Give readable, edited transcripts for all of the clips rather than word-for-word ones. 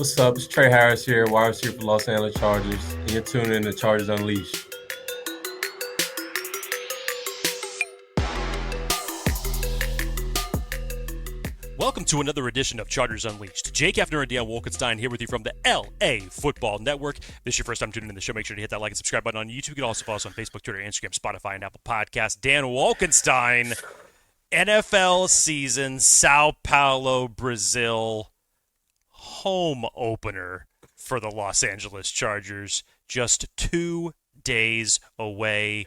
What's up? It's Trey Harris here, wide receiver for Los Angeles Chargers. And you're tuning in to Chargers Unleashed. Welcome to another edition of Chargers Unleashed. Jake Hefner and Dan Wolkenstein here with you from the LAFB Network. If this is your first time tuning in the show, make sure to hit that like and subscribe button on YouTube. You can also follow us on Facebook, Twitter, Instagram, Spotify, and Apple Podcasts. Dan Wolkenstein, NFL season, Sao Paulo, Brazil, home opener for the Los Angeles Chargers. Just 2 days away.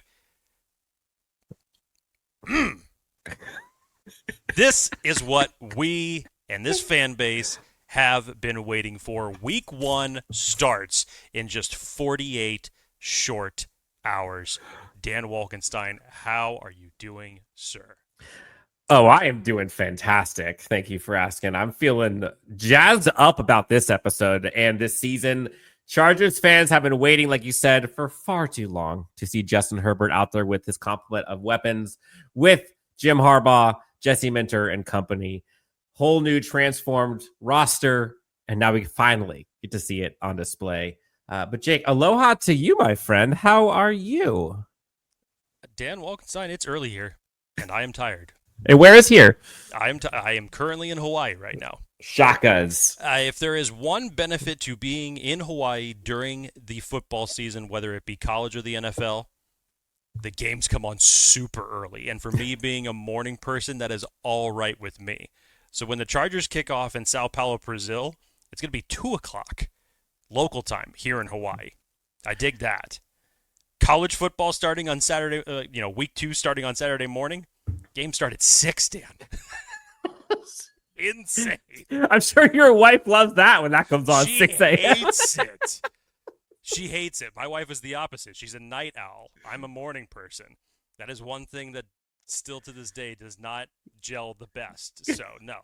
This is what we and this fan base have been waiting for. Week 1 starts in just 48 short hours. Dan Wolkenstein, how are you doing, sir? Oh, I am doing fantastic. Thank you for asking. I'm feeling jazzed up about this episode and this season. Chargers fans have been waiting, like you said, for far too long to see Justin Herbert out there with his complement of weapons with Jim Harbaugh, Jesse Minter, and company. Whole new transformed roster, and now we finally get to see it on display. But Jake, aloha to you, my friend. How are you? Dan Wolkenstein, it's early here, and I am tired. And where is here? I am currently in Hawaii right now. Shakas. If there is one benefit to being in Hawaii during the football season, whether it be college or the NFL, the games come on super early. And for me being a morning person, that is all right with me. So when the Chargers kick off in Sao Paulo, Brazil, it's going to be 2 o'clock local time here in Hawaii. I dig that. College football starting on Saturday, week 2 starting on Saturday morning. Game start at 6, Dan. Insane. I'm sure your wife loves that when that comes on 6 a.m. She hates it. She hates it. My wife is the opposite. She's a night owl. I'm a morning person. That is one thing that still to this day does not gel the best. So, no.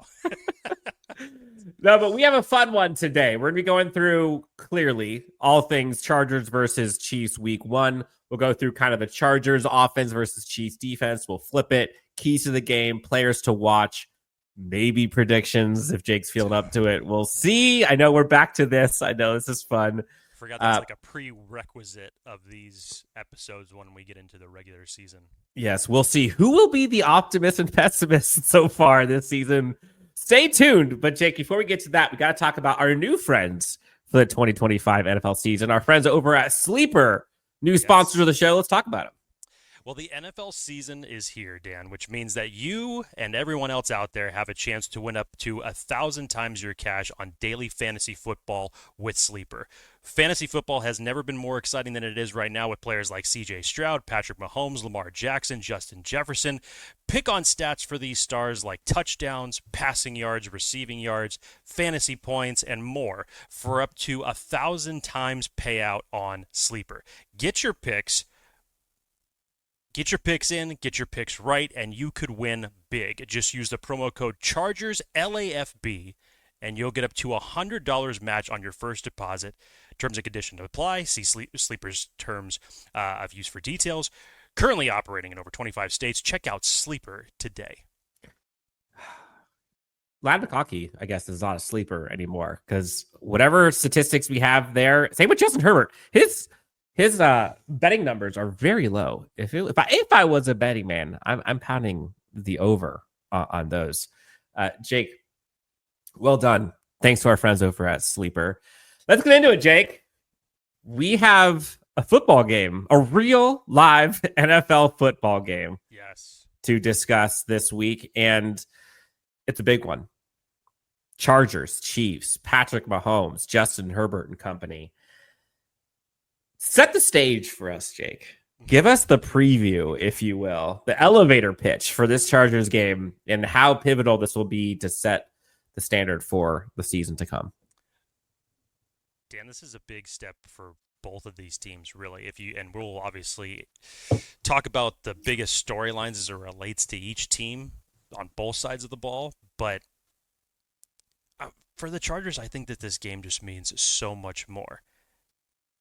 No, but we have a fun one today. We're going to be going through, clearly, all things Chargers versus Chiefs week 1. We'll go through kind of the Chargers offense versus Chiefs defense. We'll flip it. Keys to the game, players to watch, maybe predictions if Jake's feeling up to it. We'll see. I know we're back to this. I know this is fun. Forgot that's like a prerequisite of these episodes when we get into the regular season. Yes, we'll see who will be the optimist and pessimist so far this season. Stay tuned. But Jake, before we get to that, we got to talk about our new friends for the 2025 NFL season. Our friends over at Sleeper, new sponsors of the show. Let's talk about them. Well, the NFL season is here, Dan, which means that you and everyone else out there have a chance to win up to 1,000 times your cash on daily fantasy football with Sleeper. Fantasy football has never been more exciting than it is right now with players like C.J. Stroud, Patrick Mahomes, Lamar Jackson, Justin Jefferson. Pick on stats for these stars like touchdowns, passing yards, receiving yards, fantasy points, and more for up to 1,000 times payout on Sleeper. Get your picks. Get your picks in, get your picks right, and you could win big. Just use the promo code Chargers LAFB, and you'll get up to $100 match on your first deposit. Terms and conditions apply. See Sleeper's terms of use for details. Currently operating in over 25 states. Check out Sleeper today. McConkey, I guess, is not a sleeper anymore because whatever statistics we have there, same with Justin Herbert, his betting numbers are very low. If I was a betting man, I'm pounding the over on those. Jake, well done. Thanks to our friends over at Sleeper. Let's get into it, Jake. We have a football game, a real live NFL football game. Yes. To discuss this week, and it's a big one. Chargers, Chiefs, Patrick Mahomes, Justin Herbert and company. Set the stage for us, Jake. Give us the preview, if you will, the elevator pitch for this Chargers game and how pivotal this will be to set the standard for the season to come. Dan, this is a big step for both of these teams, really. And we'll obviously talk about the biggest storylines as it relates to each team on both sides of the ball. But for the Chargers, I think that this game just means so much more.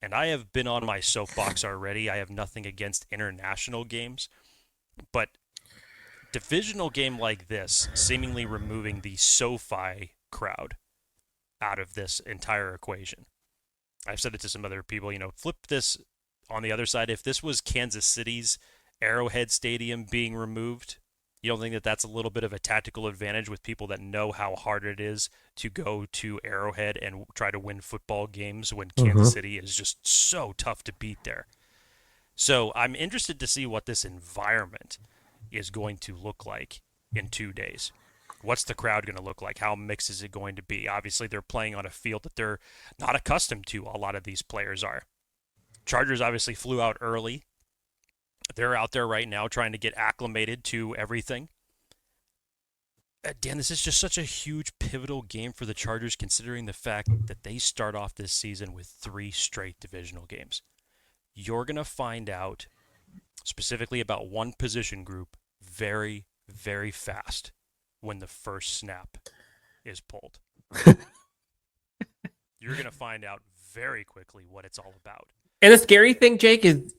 And I have been on my soapbox already. I have nothing against international games. But divisional game like this, seemingly removing the SoFi crowd, out of this entire equation. I've said it to some other people, flip this on the other side. If this was Kansas City's Arrowhead Stadium being removed, you don't think that that's a little bit of a tactical advantage with people that know how hard it is to go to Arrowhead and try to win football games when Kansas City is just so tough to beat there? So I'm interested to see what this environment is going to look like in 2 days. What's the crowd going to look like? How mixed is it going to be? Obviously, they're playing on a field that they're not accustomed to. A lot of these players are. Chargers obviously flew out early. They're out there right now trying to get acclimated to everything. Dan, this is just such a huge pivotal game for the Chargers, considering the fact that they start off this season with 3 straight divisional games. You're going to find out specifically about one position group very, very fast when the first snap is pulled. You're going to find out very quickly what it's all about. And the scary thing, Jake, is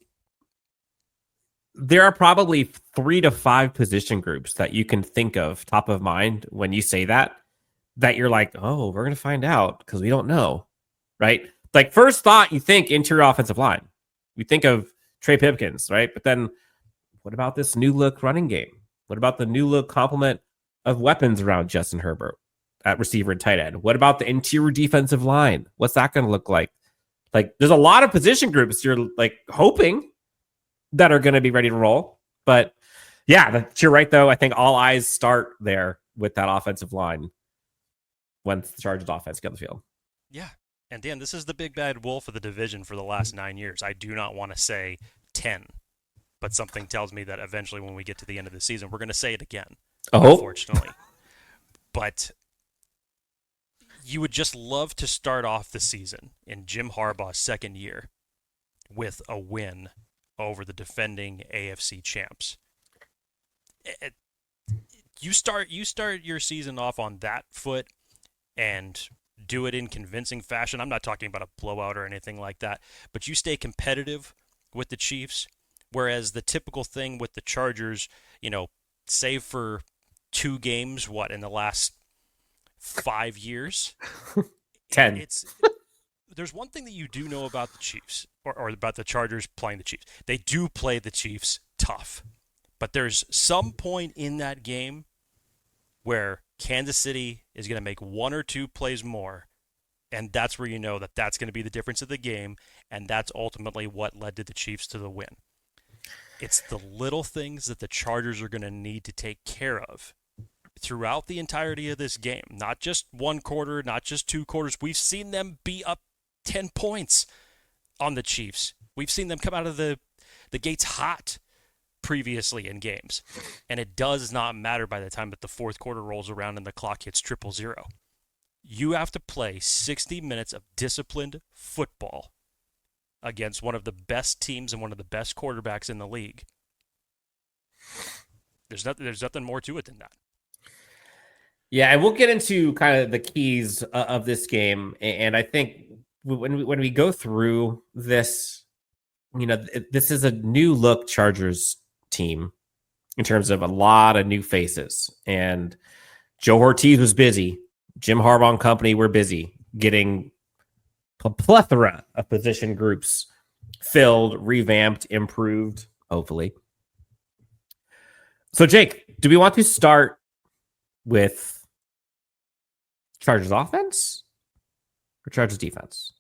there are probably 3 to 5 position groups that you can think of top of mind when you say that you're like, oh, we're going to find out because we don't know, right? Like first thought, you think interior offensive line. You think of Trey Pipkins, right? But then what about this new look running game? What about the new look complement of weapons around Justin Herbert at receiver and tight end? What about the interior defensive line? What's that going to look like? Like, there's a lot of position groups you're like hoping that are going to be ready to roll. But yeah, you're right, though. I think all eyes start there with that offensive line when the Chargers offense get on the field. Yeah. And Dan, this is the big bad wolf of the division for the last 9 years. I do not want to say 10, but something tells me that eventually when we get to the end of the season, we're going to say it again, unfortunately. But you would just love to start off the season in Jim Harbaugh's second year with a win over the defending AFC champs. You start your season off on that foot and do it in convincing fashion. I'm not talking about a blowout or anything like that, but you stay competitive with the Chiefs, whereas the typical thing with the Chargers, save for 2 games, in the last 5 years? 10. There's one thing that you do know about the Chiefs, or about the Chargers playing the Chiefs. They do play the Chiefs tough. But there's some point in that game where Kansas City is going to make 1 or 2 plays more, and that's where you know that that's going to be the difference of the game, and that's ultimately what led to the Chiefs to the win. It's the little things that the Chargers are going to need to take care of throughout the entirety of this game. Not just 1 quarter, not just 2 quarters. We've seen them be up 10 points on the Chiefs. We've seen them come out of the gates hot previously in games. And it does not matter by the time that the 4th quarter rolls around and the clock hits 000. You have to play 60 minutes of disciplined football against one of the best teams and one of the best quarterbacks in the league. There's nothing more to it than that. Yeah, and we'll get into kind of the keys of this game. And I think when we go through this, this is a new look Chargers team in terms of a lot of new faces. And Joe Ortiz was busy. Jim Harbaugh and company were busy getting a plethora of position groups filled, revamped, improved, hopefully. So, Jake, do we want to start with Chargers offense or Chargers defense?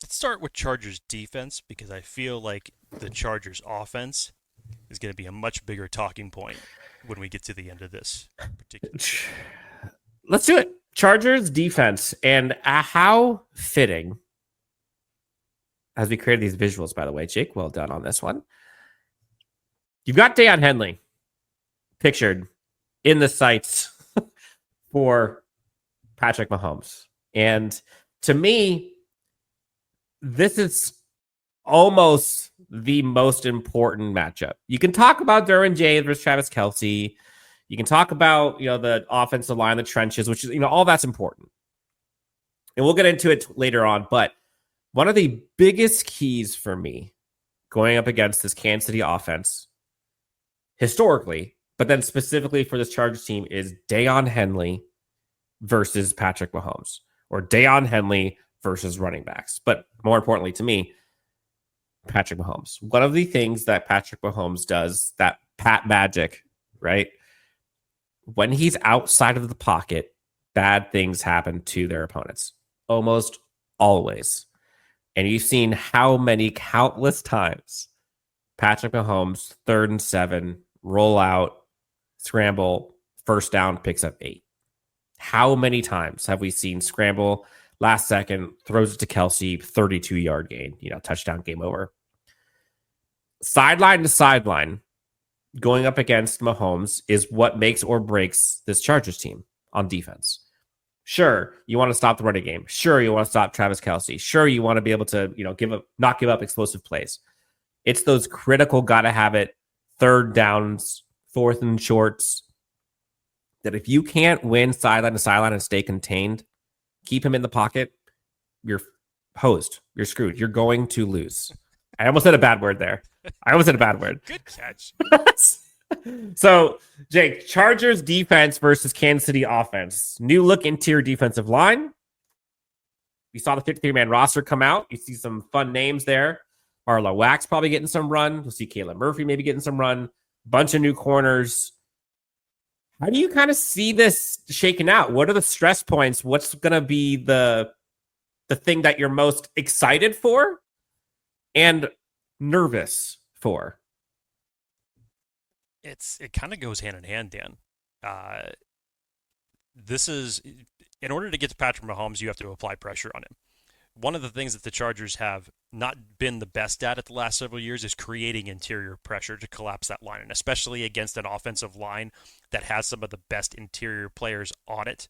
Let's start with Chargers defense because I feel like the Chargers offense is going to be a much bigger talking point when we get to the end of this particular. Let's do it. Chargers defense, and how fitting, as we created these visuals, by the way, Jake, well done on this one. You've got Deion Henley pictured in the sights for Patrick Mahomes. And to me, this is almost the most important matchup. You can talk about Derwin James versus Travis Kelce. You can talk about, the offensive line, the trenches, which is, all that's important. And we'll get into it later on. But one of the biggest keys for me going up against this Kansas City offense historically, but then specifically for this Chargers team is Deion Henley versus Patrick Mahomes, or Deion Henley versus running backs. But more importantly to me, Patrick Mahomes. One of the things that Patrick Mahomes does, that Pat magic, right? When he's outside of the pocket, bad things happen to their opponents. Almost always. And you've seen how many countless times Patrick Mahomes, 3rd and 7, roll out, scramble, first down, picks up 8. How many times have we seen scramble, last second, throws it to Kelce, 32-yard gain, touchdown, game over. Sideline to sideline, going up against Mahomes is what makes or breaks this Chargers team on defense. Sure, you want to stop the running game. Sure, you want to stop Travis Kelce. Sure, you want to be able to, not give up explosive plays. It's those critical, gotta have it, 3rd downs, 4th and shorts, that if you can't win sideline to sideline and stay contained, keep him in the pocket, you're hosed. You're screwed. You're going to lose. I almost said a bad word there. Good catch. So, Jake, Chargers defense versus Kansas City offense. New look interior defensive line. We saw the 53-man roster come out. You see some fun names there. Marlo Wax probably getting some run. We'll see Caleb Murphy maybe getting some run. Bunch of new corners. How do you kind of see this shaking out? What are the stress points? What's going to be the thing that you're most excited for and nervous for? It kind of goes hand in hand, Dan. This is, in order to get to Patrick Mahomes, you have to apply pressure on him. One of the things that the Chargers have not been the best at the last several years is creating interior pressure to collapse that line, and especially against an offensive line that has some of the best interior players on it.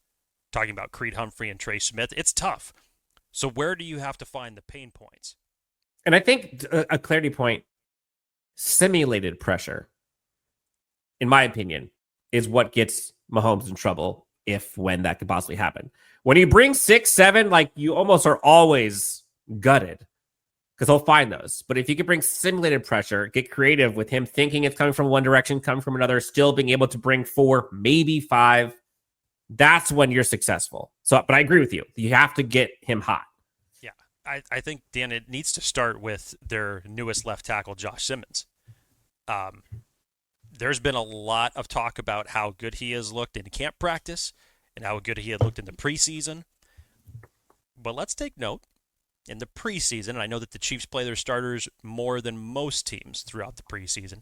Talking about Creed Humphrey and Trey Smith, it's tough. So where do you have to find the pain points? And I think a clarity point, simulated pressure, in my opinion, is what gets Mahomes in trouble when that could possibly happen. When you bring 6, 7, like you almost are always gutted because he'll find those. But if you can bring simulated pressure, get creative with him thinking it's coming from one direction, coming from another, still being able to bring 4, maybe 5, that's when you're successful. So, but I agree with you. You have to get him hot. Yeah, I think, Dan, it needs to start with their newest left tackle, Josh Simmons. There's been a lot of talk about how good he has looked in camp practice and how good he had looked in the preseason. But let's take note, in the preseason, and I know that the Chiefs play their starters more than most teams throughout the preseason,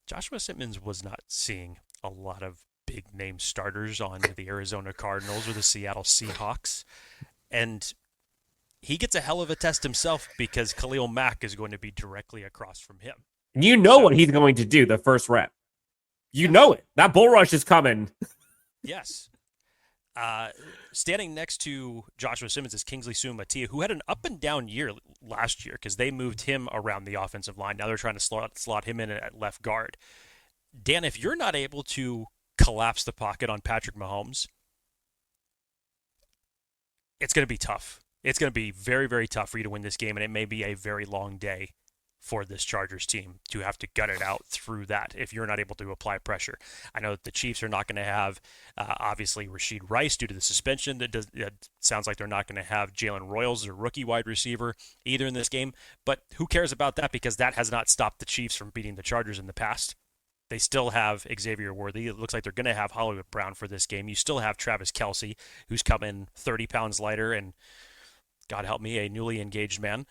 Joshua Simmons was not seeing a lot of big-name starters on the Arizona Cardinals or the Seattle Seahawks. And he gets a hell of a test himself because Khalil Mack is going to be directly across from him. You know what he's going to do the first rep. You know it. That bull rush is coming. Yes. Standing next to Joshua Simmons is Kingsley Suamataia, who had an up-and-down year last year because they moved him around the offensive line. Now they're trying to slot him in at left guard. Dan, if you're not able to collapse the pocket on Patrick Mahomes, it's going to be tough. It's going to be very, very tough for you to win this game, and it may be a very long day for this Chargers team to have to gut it out through that if you're not able to apply pressure. I know that the Chiefs are not going to have, obviously, Rashid Rice due to the suspension. It sounds like they're not going to have Jalen Royals, their rookie wide receiver, either in this game. But who cares about that because that has not stopped the Chiefs from beating the Chargers in the past. They still have Xavier Worthy. It looks like they're going to have Hollywood Brown for this game. You still have Travis Kelce, who's come in 30 pounds lighter and, God help me, a newly engaged man.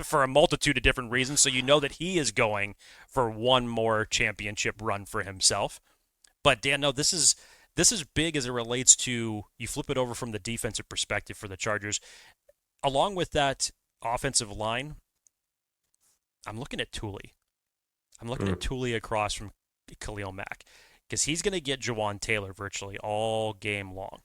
For a multitude of different reasons, so you know that he is going for one more championship run for himself. But Dan, no, this is big as it relates to, you flip it over from the defensive perspective for the Chargers. Along with that offensive line, I'm looking at Tooley. I'm looking at Tooley across from Khalil Mack because he's going to get Jawan Taylor virtually all game long.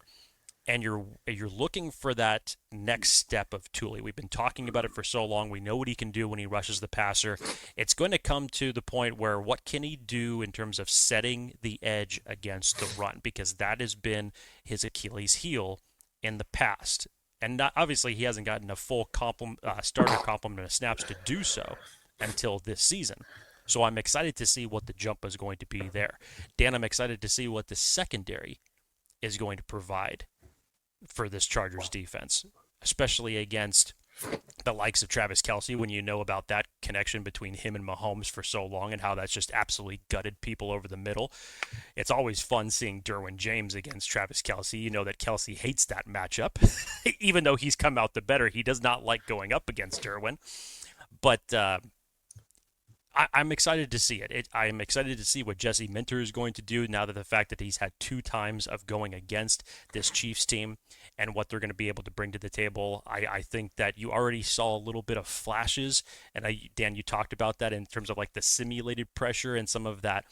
And you're looking for that next step of Tooley. We've been talking about it for so long. We know what he can do when he rushes the passer. It's going to come to the point where what can he do in terms of setting the edge against the run, because that has been his Achilles heel in the past. And obviously he hasn't gotten a full starter complement of snaps to do so until this season. So I'm excited to see what the jump is going to be there. Dan, I'm excited to see what the secondary is going to provide for this Chargers defense, especially against the likes of Travis Kelce, when you know about that connection between him and Mahomes for so long and how that's just absolutely gutted people over the middle. It's always fun seeing Derwin James against Travis Kelce. You know that Kelce hates that matchup. Even though he's come out the better, he does not like going up against Derwin. But I'm excited to see it. I'm excited to see what Jesse Minter is going to do now that the fact that he's had 2 times of going against this Chiefs team and what they're going to be able to bring to the table. I think that you already saw a little bit of flashes, and Dan, you talked about that in terms of like the simulated pressure and some of that,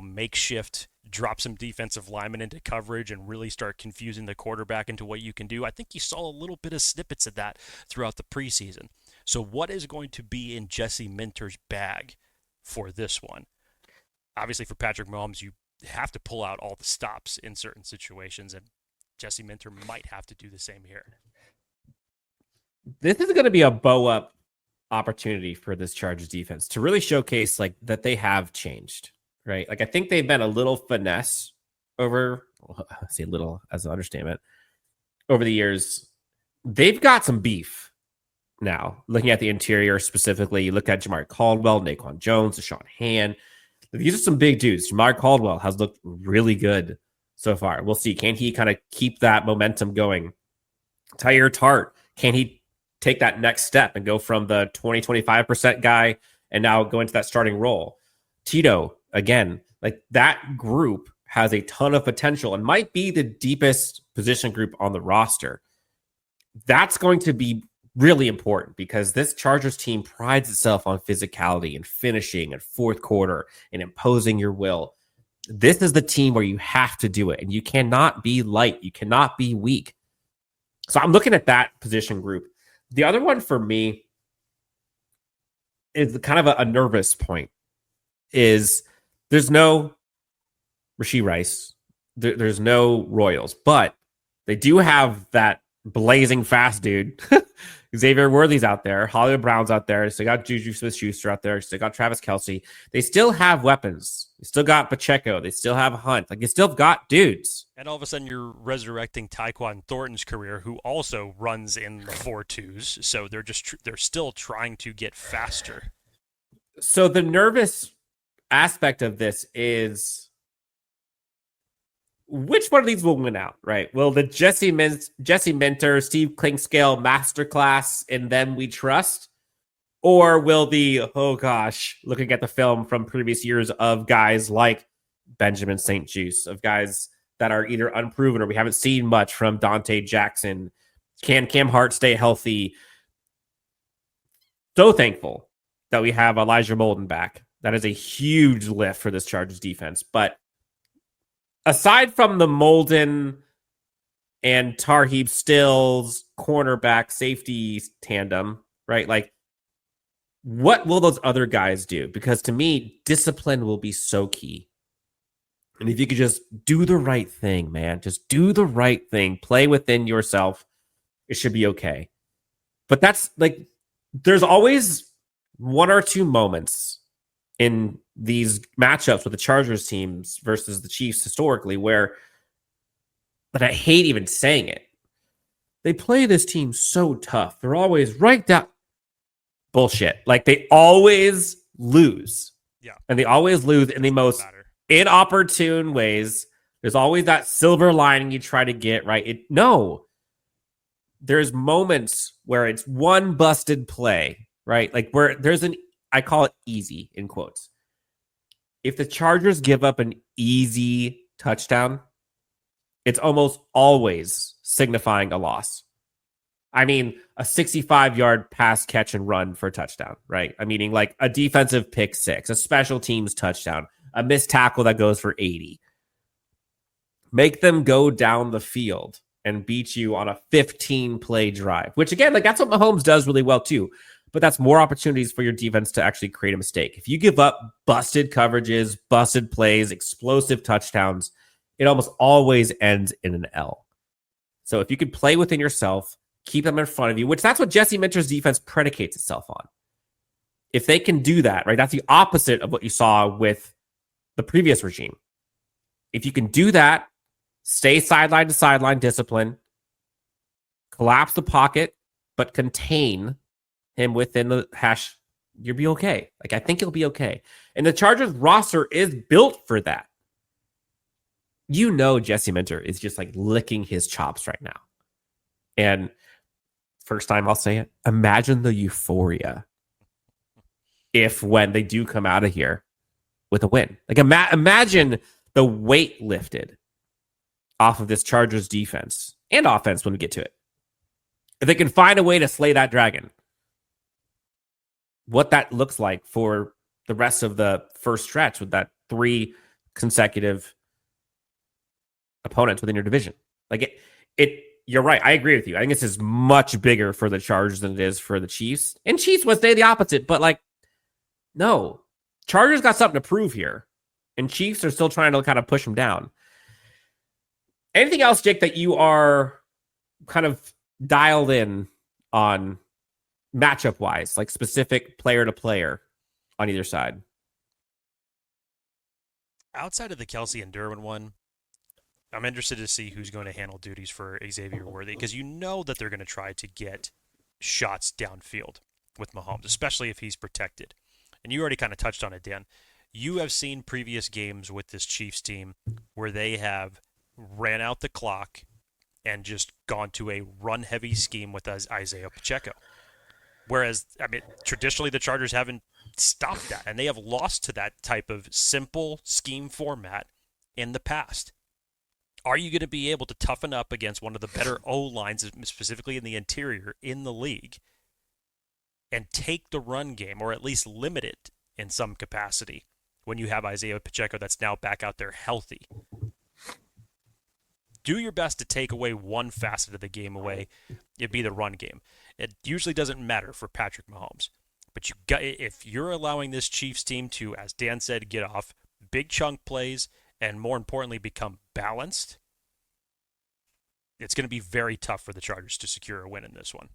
makeshift drop some defensive linemen into coverage and really start confusing the quarterback into what you can do. I think you saw a little bit of snippets of that throughout the preseason. So what is going to be in Jesse Minter's bag for this one? Obviously, for Patrick Mahomes, you have to pull out all the stops in certain situations, and Jesse Minter might have to do the same here. This is going to be a bow-up opportunity for this Chargers defense to really showcase like that they have changed, right? Like I think they've been a little finesse over, I say little as an understatement, over the years. They've got some beef now. Looking at the interior specifically, you look at Jamar Caldwell, Naquan Jones, Deshaun Hand. These are some big dudes. Jamar Caldwell has looked really good so far. We'll see. Can he kind of keep that momentum going? Tyre Tart, can he take that next step and go from the 20-25% guy and now go into that starting role? Tito, again, like that group has a ton of potential and might be the deepest position group on the roster. That's going to be really important because this Chargers team prides itself on physicality and finishing and fourth quarter and imposing your will. This is the team where you have to do it, and you cannot be light. You cannot be weak. So I'm looking at that position group. The other one for me is kind of a nervous point. Is there's no Rashee Rice, there's no Royals, but they do have that blazing fast dude. Xavier Worthy's out there. Hollywood Brown's out there. They got Juju Smith-Schuster out there. They got Travis Kelce. They still have weapons. They still got Pacheco. They still have Hunt. Like, they still got dudes. And all of a sudden, you're resurrecting Tyquan Thornton's career, who also runs in the 4.2s. So they're still trying to get faster. So the nervous aspect of this is, which one of these will win out, right? Will the Jesse Minter, Steve Klingscale masterclass in Them We Trust? Or will the, oh gosh, looking at the film from previous years of guys like Benjamin St. Juste, of guys that are either unproven or we haven't seen much from Dante Jackson. Can Cam Hart stay healthy? So thankful that we have Elijah Molden back. That is a huge lift for this Chargers defense. But aside from the Molden and Tarheeb Stills cornerback safety tandem, right? Like, what will those other guys do? Because to me, discipline will be so key. And if you could just do the right thing, man, just do the right thing, play within yourself, it should be okay. But that's like, there's always one or two moments in these matchups with the Chargers teams versus the Chiefs historically where, but I hate even saying it, they play this team so tough. They're always right down. Bullshit. Like, they always lose. Yeah. And they always lose in the most inopportune ways. There's always that silver lining you try to get, right? No. There's moments where it's one busted play, right? Like where there's I call it easy in quotes. If the Chargers give up an easy touchdown, it's almost always signifying a loss. I mean, a 65-yard pass, catch, and run for a touchdown, right? I mean, like a defensive pick six, a special teams touchdown, a missed tackle that goes for 80. Make them go down the field and beat you on a 15-play drive, which, again, like that's what Mahomes does really well, too. But that's more opportunities for your defense to actually create a mistake. If you give up busted coverages, busted plays, explosive touchdowns, it almost always ends in an L. So if you could play within yourself, keep them in front of you, which that's what Jesse Minter's defense predicates itself on. If they can do that, right, that's the opposite of what you saw with the previous regime. If you can do that, stay sideline to sideline discipline, collapse the pocket, but contain him within the hash, you'll be okay. Like, I think you'll be okay. And the Chargers roster is built for that. You know, Jesse Minter is just like licking his chops right now. And first time I'll say it, imagine the euphoria if when they do come out of here with a win. Like, imagine the weight lifted off of this Chargers defense and offense when we get to it. If they can find a way to slay that dragon, what that looks like for the rest of the first stretch with that 3 consecutive opponents within your division. Like you're right. I agree with you. I think this is much bigger for the Chargers than it is for the Chiefs. And Chiefs would say the opposite, but like, no, Chargers got something to prove here, and Chiefs are still trying to kind of push them down. Anything else, Jake, that you are kind of dialed in on matchup wise, like specific player to player on either side? Outside of the Kelce and Derwin one, I'm interested to see who's going to handle duties for Xavier Worthy, because you know that they're going to try to get shots downfield with Mahomes, especially if he's protected. And you already kind of touched on it, Dan. You have seen previous games with this Chiefs team where they have ran out the clock and just gone to a run-heavy scheme with Isaiah Pacheco. Whereas, I mean, traditionally the Chargers haven't stopped that, and they have lost to that type of simple scheme format in the past. Are you going to be able to toughen up against one of the better O-lines, specifically in the interior, in the league, and take the run game, or at least limit it in some capacity, when you have Isaiah Pacheco that's now back out there healthy? Do your best to take away one facet of the game away. It'd be the run game. It usually doesn't matter for Patrick Mahomes. But if you're allowing this Chiefs team to, as Dan said, get off big chunk plays and, more importantly, become balanced, it's going to be very tough for the Chargers to secure a win in this one.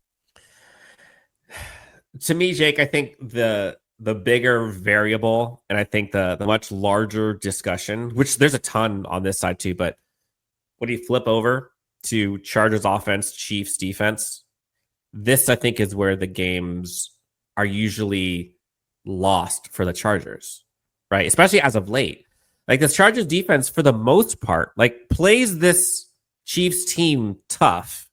To me, Jake, I think the bigger variable, and I think the much larger discussion, which there's a ton on this side too, but when you flip over to Chargers offense, Chiefs defense, this, I think, is where the games are usually lost for the Chargers, right? Especially as of late. Like, this Chargers defense, for the most part, like, plays this Chiefs team tough.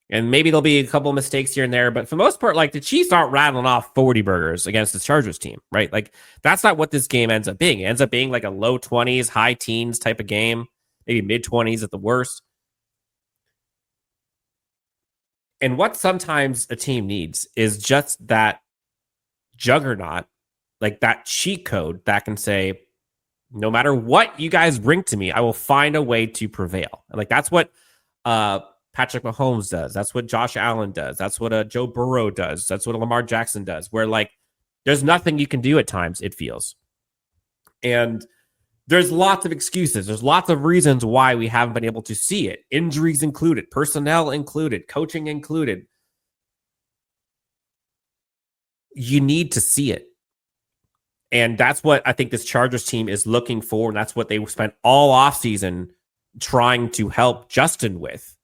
And maybe there'll be a couple of mistakes here and there, but for the most part, like, the Chiefs aren't rattling off 40 burgers against the Chargers team, right? Like, that's not what this game ends up being. It ends up being like a low 20s, high teens type of game, maybe mid 20s at the worst. And what sometimes a team needs is just that juggernaut, like that cheat code that can say, no matter what you guys bring to me, I will find a way to prevail. And like, that's what Patrick Mahomes does. That's what Josh Allen does. That's what Joe Burrow does. That's what Lamar Jackson does, where like there's nothing you can do at times, it feels. And there's lots of excuses. There's lots of reasons why we haven't been able to see it. Injuries included, personnel included, coaching included. You need to see it. And that's what I think this Chargers team is looking for. And that's what they spent all offseason trying to help Justin with,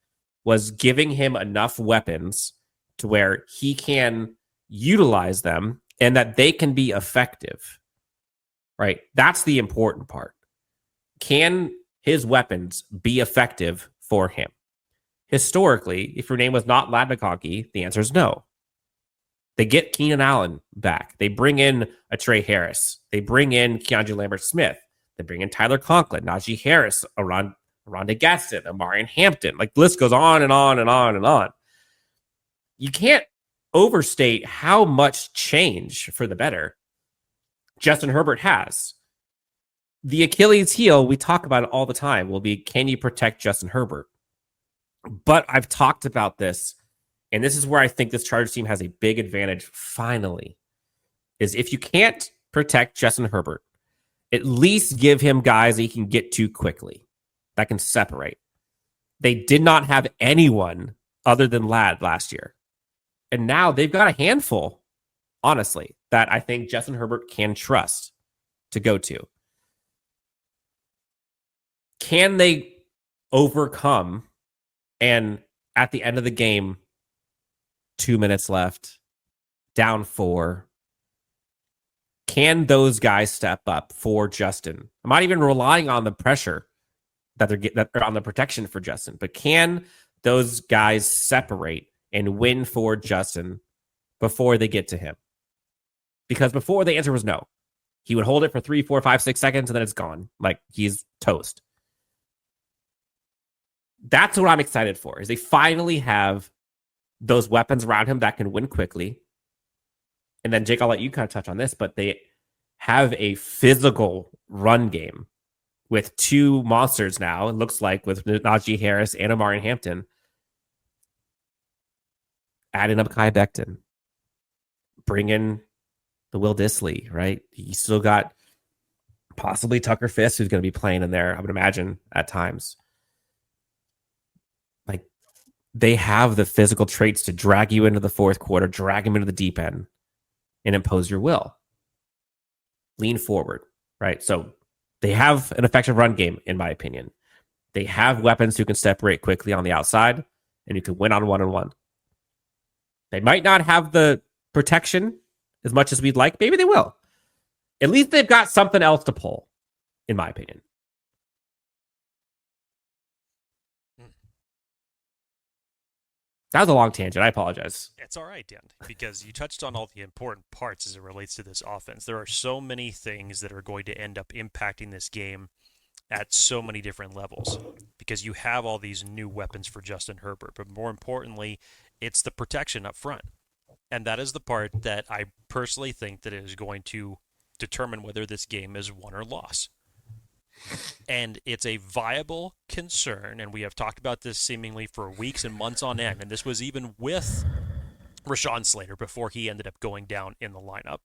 was giving him enough weapons to where he can utilize them and that they can be effective. Right? That's the important part. Can his weapons be effective for him? Historically, if your name was not Lad McConkey, the answer is no. They get Keenan Allen back. They bring in a Trey Harris. They bring in Keandre Lambert-Smith. They bring in Tyler Conklin, Najee Harris, Rhonda Gaston, Omarion Hampton. Like, the list goes on and on and on and on. You can't overstate how much change for the better Justin Herbert has. The Achilles heel, we talk about it all the time, will be, can you protect Justin Herbert? But I've talked about this, and this is where I think this Chargers team has a big advantage finally, is if you can't protect Justin Herbert, at least give him guys that he can get to quickly, that can separate. They did not have anyone other than Lad last year. And now they've got a handful, honestly. that I think Justin Herbert can trust to go to. Can they overcome, and at the end of the game, 2 minutes left, down 4, can those guys step up for Justin? I'm not even relying on the pressure that they're on the protection for Justin, but can those guys separate and win for Justin before they get to him? Because before, the answer was no. He would hold it for 3, 4, 5, 6 seconds, and then it's gone. Like, he's toast. That's what I'm excited for, is they finally have those weapons around him that can win quickly. And then, Jake, I'll let you kind of touch on this, but they have a physical run game with 2 monsters now, it looks like, with Najee Harris and Omarion Hampton. Add in Mekhi Becton. Bring in the Will Dissly, right? You still got possibly Tucker Fisk, who's going to be playing in there, I would imagine, at times. Like, they have the physical traits to drag you into the fourth quarter, drag him into the deep end, and impose your will. Lean forward, right? So they have an effective run game, in my opinion. They have weapons who can separate quickly on the outside, and you can win on one-on-one. They might not have the protection as much as we'd like. Maybe they will. At least they've got something else to pull, in my opinion. That was a long tangent. I apologize. It's all right, Dan, because you touched on all the important parts as it relates to this offense. There are so many things that are going to end up impacting this game at so many different levels because you have all these new weapons for Justin Herbert. But more importantly, it's the protection up front. And that is the part that I personally think that is going to determine whether this game is won or lost. And it's a viable concern, and we have talked about this seemingly for weeks and months on end, and this was even with Rashawn Slater before he ended up going down in the lineup.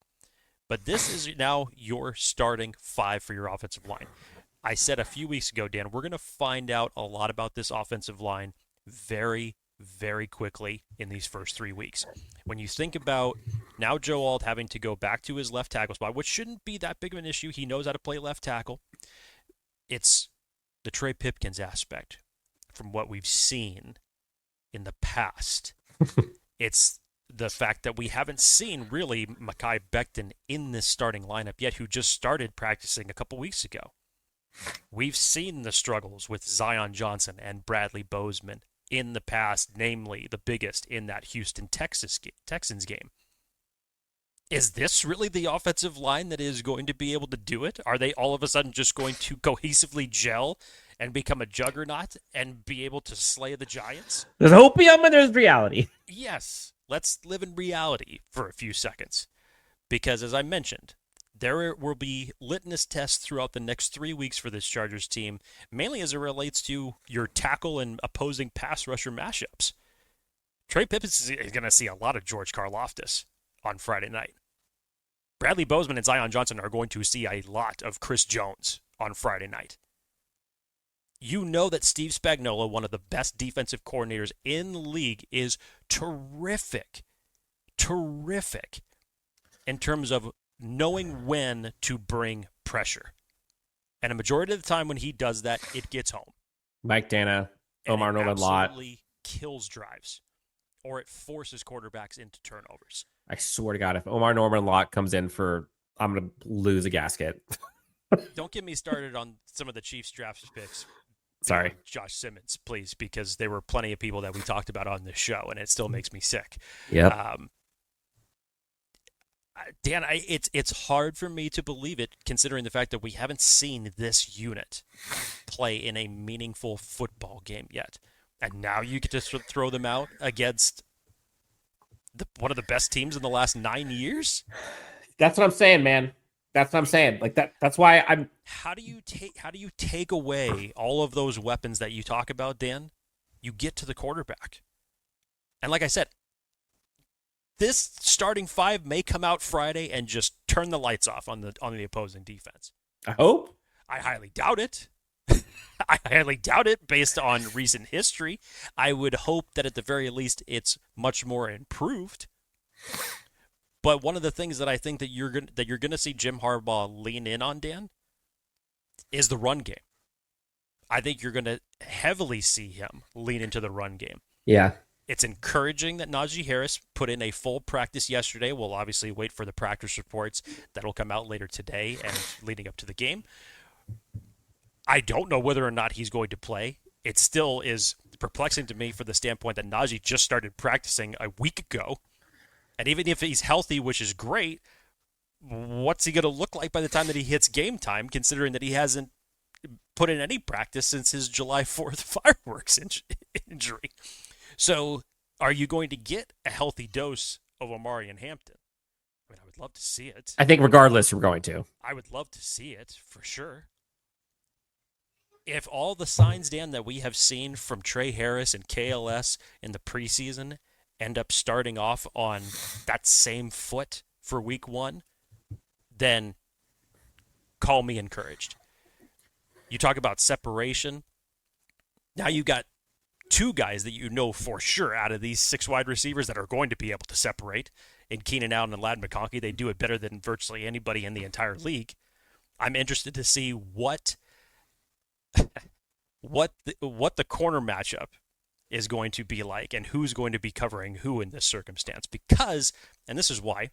But this is now your starting 5 for your offensive line. I said a few weeks ago, Dan, we're going to find out a lot about this offensive line very, very quickly in these first 3 weeks. When you think about now Joe Alt having to go back to his left tackle spot, which shouldn't be that big of an issue. He knows how to play left tackle. It's the Trey Pipkins aspect from what we've seen in the past. It's the fact that we haven't seen really Mekhi Becton in this starting lineup yet, who just started practicing a couple weeks ago. We've seen the struggles with Zion Johnson and Bradley Bozeman in the past, namely the biggest in that Houston Texans game. Is this really the offensive line that is going to be able to do it? Are they all of a sudden just going to cohesively gel and become a juggernaut and be able to slay the Giants? There's hopium and there's reality. Yes. Let's live in reality for a few seconds. Because as I mentioned, there will be litmus tests throughout the next 3 weeks for this Chargers team, mainly as it relates to your tackle and opposing pass rusher mashups. Trey Pipkins is going to see a lot of George Karlaftis on Friday night. Bradley Bozeman and Zion Johnson are going to see a lot of Chris Jones on Friday night. You know that Steve Spagnuolo, one of the best defensive coordinators in the league, is terrific in terms of knowing when to bring pressure. And a majority of the time when he does that, it gets home. Mike Dana, Omar Norman Lott. Absolutely kills drives, or it forces quarterbacks into turnovers. I swear to God, if Omar Norman Lott comes in I'm going to lose a gasket. Don't get me started on some of the Chiefs draft picks. Sorry. Josh Simmons, please, because there were plenty of people that we talked about on this show, and it still makes me sick. Yep. Dan, it's hard for me to believe it, considering the fact that we haven't seen this unit play in a meaningful football game yet. And now you get to throw them out against one of the best teams in the last 9 years? That's what I'm saying, man. That's what I'm saying. Like that's why I'm. How do you take away all of those weapons that you talk about, Dan? You get to the quarterback. And like I said, this starting 5 may come out Friday and just turn the lights off on the opposing defense. I hope. I highly doubt it. I highly doubt it based on recent history. I would hope that at the very least it's much more improved. But one of the things that I think that you're gonna see Jim Harbaugh lean in on, Dan, is the run game. I think you're gonna heavily see him lean into the run game. Yeah. It's encouraging that Najee Harris put in a full practice yesterday. We'll obviously wait for the practice reports that'll come out later today and leading up to the game. I don't know whether or not he's going to play. It still is perplexing to me for the standpoint that Najee just started practicing a week ago. And even if he's healthy, which is great, what's he going to look like by the time that he hits game time, considering that he hasn't put in any practice since his July 4th fireworks injury? So are you going to get a healthy dose of Omarion Hampton? I mean, I would love to see it. I think regardless, we're going to. I would love to see it, for sure. If all the signs, Dan, that we have seen from Trey Harris and KLS in the preseason end up starting off on that same foot for week 1, then call me encouraged. You talk about separation. Now you got 2 guys that you know for sure out of these 6 wide receivers that are going to be able to separate in Keenan Allen and Ladd McConkey. They do it better than virtually anybody in the entire league. I'm interested to see what the corner matchup is going to be like and who's going to be covering who in this circumstance. Because, and this is why,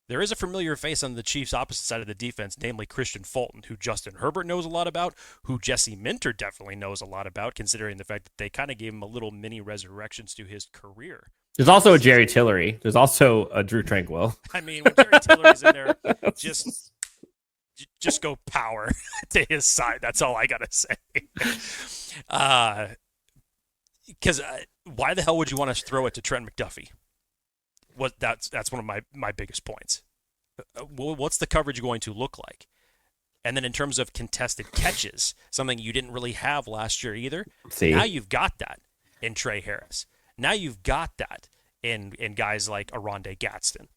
there is a familiar face on the Chiefs' opposite side of the defense, namely Christian Fulton, who Justin Herbert knows a lot about, who Jesse Minter definitely knows a lot about, considering the fact that they kind of gave him a little mini resurrections to his career. There's also a Jerry Tillery. There's also a Drew Tranquil. I mean, when Jerry Tillery's in there, just go power to his side. That's all I got to say. Because why the hell would you want to throw it to Trent McDuffie? That's one of my biggest points. What's the coverage going to look like? And then in terms of contested catches, something you didn't really have last year either. Now you've got that in Trey Harris. Now you've got that in guys like Aronde Gadsden.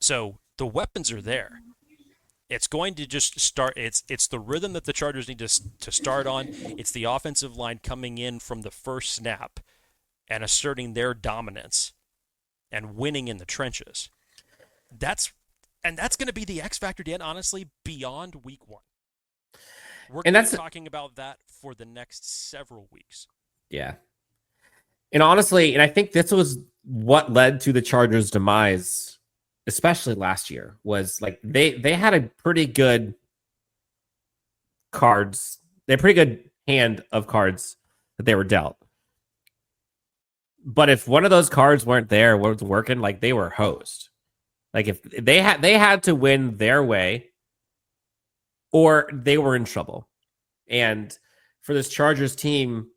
So the weapons are there. It's going to just start. It's the rhythm that the Chargers need to start on. It's the offensive line coming in from the first snap and asserting their dominance and winning in the trenches. That's going to be the X factor, Dan, honestly, beyond week 1. We're going to be talking about that for the next several weeks. Yeah. And honestly, and I think this was what led to the Chargers' demise, especially last year, was like they had a pretty good cards. They had a pretty good hand of cards that they were dealt. But if one of those cards weren't there, wasn't working, like they were hosed. Like if they had to win their way, or they were in trouble. And for this Chargers team,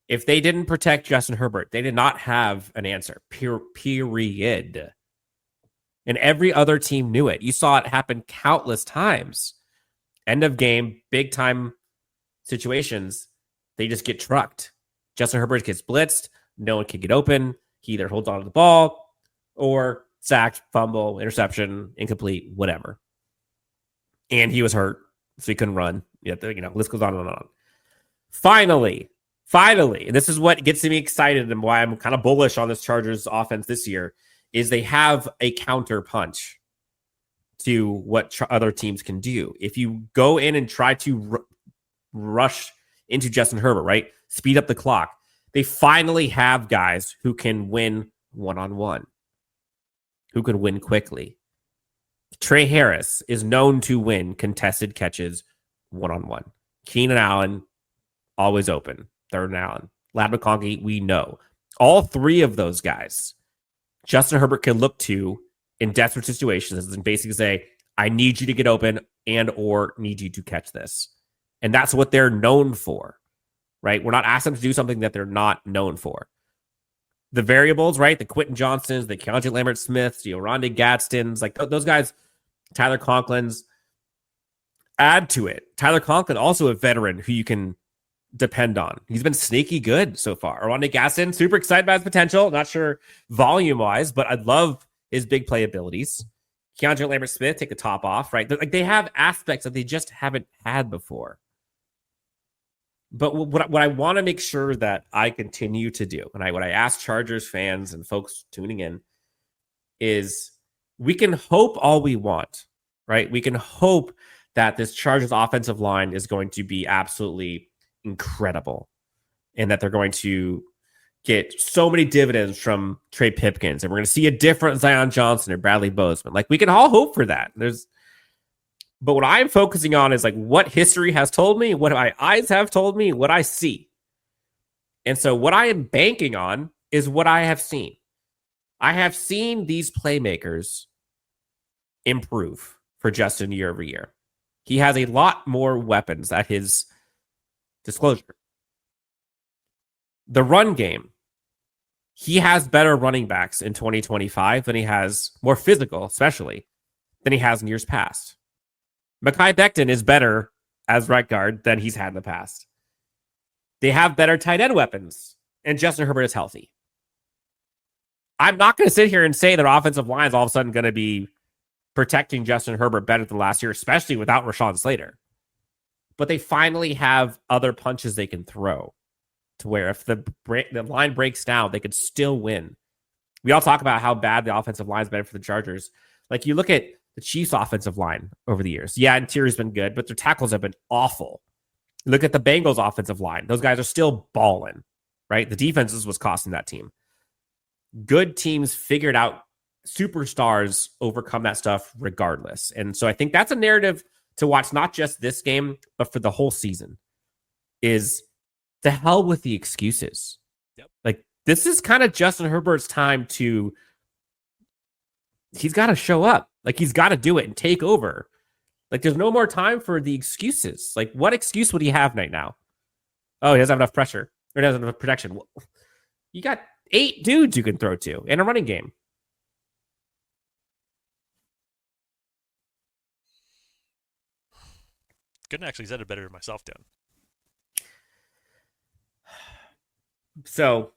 if they didn't protect Justin Herbert, they did not have an answer. Period. And every other team knew it. You saw it happen countless times. End of game, big time situations, they just get trucked. Justin Herbert gets blitzed. No one can get open. He either holds on to the ball or sacked, fumble, interception, incomplete, whatever. And he was hurt, so he couldn't run. List goes on and on. Finally, and this is what gets me excited and why I'm kind of bullish on this Chargers offense this year, is they have a counter punch to what other teams can do. If you go in and try to rush into Justin Herbert, right? Speed up the clock. They finally have guys who can win one-on-one, who can win quickly. Trey Harris is known to win contested catches one-on-one. Keenan Allen, always open. Third and Allen. Ladd McConkey, we know. All 3 of those guys, Justin Herbert can look to in desperate situations and basically say, I need you to get open and or need you to catch this. And that's what they're known for, right? We're not asking them to do something that they're not known for. The variables, right? The Quentin Johnsons, the Keandre Lambert-Smiths, the Oronde Gadsdens, like those guys, Tyler Conklin's, add to it. Tyler Conklin, also a veteran who you can depend on. He's been sneaky good so far. Oronde Gadsden, super excited about his potential. Not sure volume-wise, but I love his big play abilities. Keandre Lambert-Smith, take the top off, right? Like they have aspects that they just haven't had before. But what I want to make sure that I continue to do, and what I ask Chargers fans and folks tuning in, is we can hope all we want, right? We can hope that this Chargers offensive line is going to be absolutely incredible and that they're going to get so many dividends from Trey Pipkins and we're going to see a different Zion Johnson or Bradley Bozeman. Like, we can all hope for that. But what I'm focusing on is like what history has told me, what my eyes have told me, what I see. And so what I am banking on is what I have seen. I have seen these playmakers improve for Justin year over year. He has a lot more weapons at his disclosure. The run game, he has better running backs in 2025 than he has, more physical especially, than he has in years past. Mekhi Becton is better as right guard than he's had in the past. They have better tight end weapons, and Justin Herbert is healthy. I'm not going to sit here and say that offensive line is all of a sudden going to be protecting Justin Herbert better than last year, especially without Rashawn Slater. But they finally have other punches they can throw to where if the line breaks down, they could still win. We all talk about how bad the offensive line has been for the Chargers. Like, you look at the Chiefs' offensive line over the years. Yeah, interior's been good, but their tackles have been awful. Look at the Bengals' offensive line. Those guys are still balling, right? The defenses was costing that team. Good teams figured out superstars overcome that stuff regardless. And so I think that's a narrative to watch, not just this game, but for the whole season, is to hell with the excuses. Yep. Like, this is kind of Justin Herbert's time he's got to show up. Like, he's got to do it and take over. Like, there's no more time for the excuses. Like, what excuse would he have right now? Oh, he doesn't have enough pressure. Or he doesn't have enough protection. Well, you got 8 dudes you can throw to in a running game. Couldn't actually said it better myself, Dan. So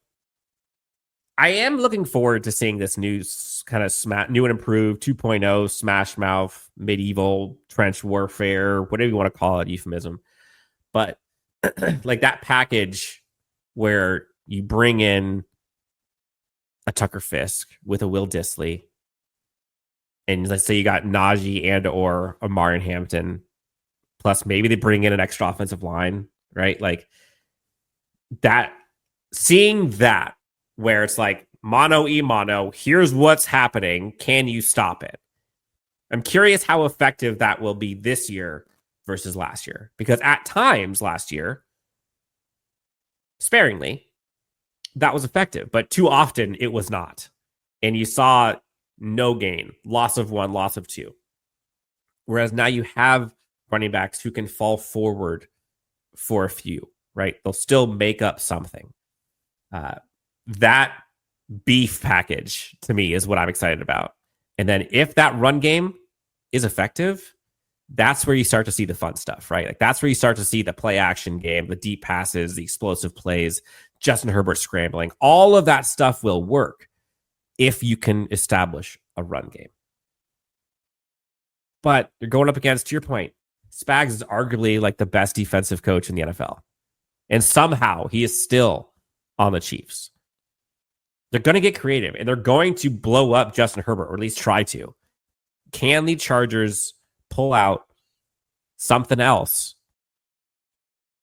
I am looking forward to seeing this new kind of new and improved 2.0 smash mouth, medieval trench warfare, whatever you want to call it, euphemism. But like that package where you bring in a Tucker Fisk with a Will Dissly, and let's say you got Najee and or Omarion Hampton, plus maybe they bring in an extra offensive line, right? Like that, seeing that where it's like mono e mono, here's what's happening. Can you stop it? I'm curious how effective that will be this year versus last year, because at times last year, sparingly, that was effective, but too often it was not. And you saw no gain, loss of 1, loss of 2. Whereas now you have running backs who can fall forward for a few, right? They'll still make up something. That beef package to me is what I'm excited about. And then if that run game is effective, that's where you start to see the fun stuff, right? Like that's where you start to see the play action game, the deep passes, the explosive plays, Justin Herbert scrambling. All of that stuff will work if you can establish a run game. But you're going up against, to your point, Spags is arguably like the best defensive coach in the NFL. And somehow he is still on the Chiefs. They're going to get creative and they're going to blow up Justin Herbert, or at least try to. Can the Chargers pull out something else?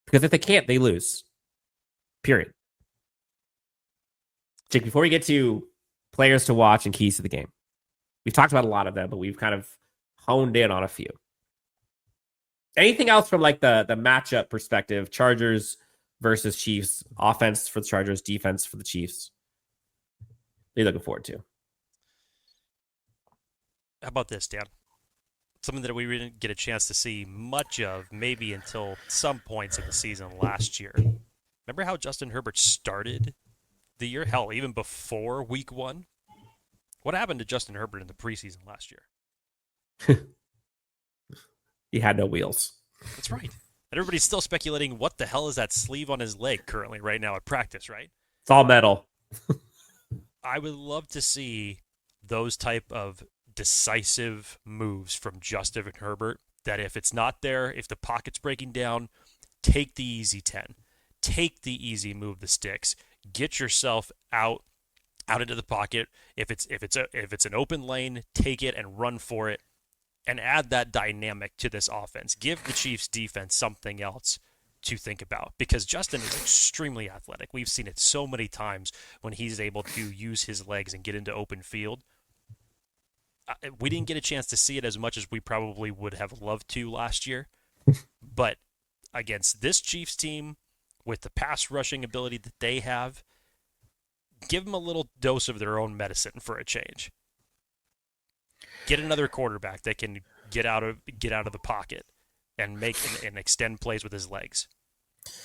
Because if they can't, they lose. Period. Jake, before we get to players to watch and keys to the game, we've talked about a lot of them, but we've kind of honed in on a few. Anything else from like the matchup perspective, Chargers versus Chiefs, offense for the Chargers, defense for the Chiefs? What are you looking forward to? How about this, Dan? Something that we didn't get a chance to see much of, maybe until some points of the season last year. Remember how Justin Herbert started the year? Hell, even before week 1? What happened to Justin Herbert in the preseason last year? He had no wheels. That's right. And everybody's still speculating what the hell is that sleeve on his leg currently right now at practice, right? It's all metal. I would love to see those type of decisive moves from Justin Herbert, that if it's not there, if the pocket's breaking down, take the easy 10. Take the easy move the sticks. Get yourself out out into the pocket. If it's an open lane, take it and run for it, and add that dynamic to this offense. Give the Chiefs defense something else to think about, because Justin is extremely athletic. We've seen it so many times when he's able to use his legs and get into open field. We didn't get a chance to see it as much as we probably would have loved to last year, but against this Chiefs team, with the pass rushing ability that they have, give them a little dose of their own medicine for a change. Get another quarterback that can get out of the pocket and make and extend plays with his legs.